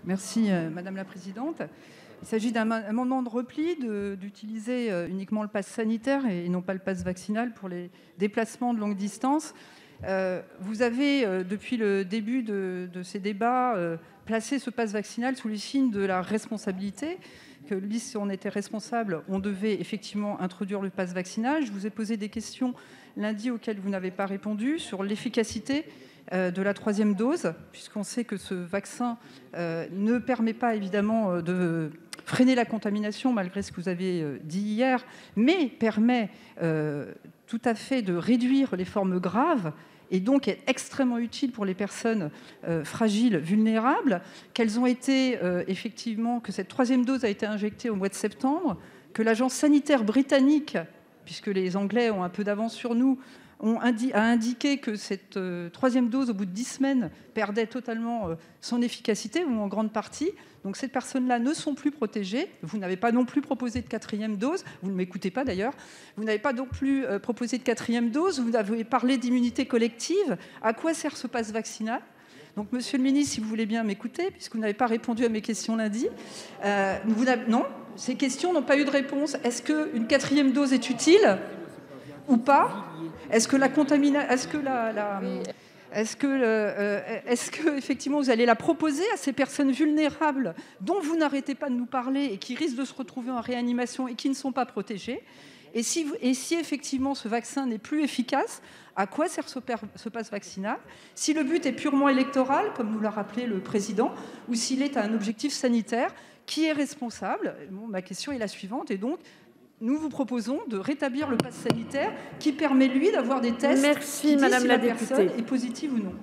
Merci Madame la Présidente. Il s'agit d'un amendement de repli d'utiliser uniquement le pass sanitaire et non pas le pass vaccinal pour les déplacements de longue distance. Vous avez, depuis le début de ces débats, placé ce pass vaccinal sous le signe de la responsabilité, que si on était responsable, on devait effectivement introduire le pass vaccinal. Je vous ai posé des questions lundi auxquelles vous n'avez pas répondu sur l'efficacité de la 3e dose, puisqu'on sait que ce vaccin ne permet pas évidemment de freiner la contamination, malgré ce que vous avez dit hier, mais permet tout à fait de réduire les formes graves et donc est extrêmement utile pour les personnes fragiles, vulnérables, qu'elles ont été effectivement, que cette 3e dose a été injectée au mois de septembre, que l'agence sanitaire britannique, puisque les Anglais ont un peu d'avance sur nous, a indiqué que cette 3e dose, au bout de 10 semaines, perdait totalement son efficacité, ou en grande partie. Donc ces personnes-là ne sont plus protégées. Vous n'avez pas non plus proposé de 4e dose. Vous ne m'écoutez pas d'ailleurs. Vous n'avez pas non plus proposé de 4e dose. Vous avez parlé d'immunité collective. À quoi sert ce passe vaccinal ? Donc, Monsieur le Ministre, si vous voulez bien m'écouter, puisque vous n'avez pas répondu à mes questions lundi. Non, ces questions n'ont pas eu de réponse. Est-ce qu'une 4e dose est utile ou pas ? Est-ce que effectivement vous allez la proposer à ces personnes vulnérables dont vous n'arrêtez pas de nous parler et qui risquent de se retrouver en réanimation et qui ne sont pas protégées ? Et si effectivement ce vaccin n'est plus efficace, à quoi sert ce passe vaccinal ? Si le but est purement électoral, comme nous l'a rappelé le président, ou s'il est à un objectif sanitaire, qui est responsable ? Ma question est la suivante, et donc nous vous proposons de rétablir le pass sanitaire qui permet, lui, d'avoir des tests qui disent si la personne est positive ou non.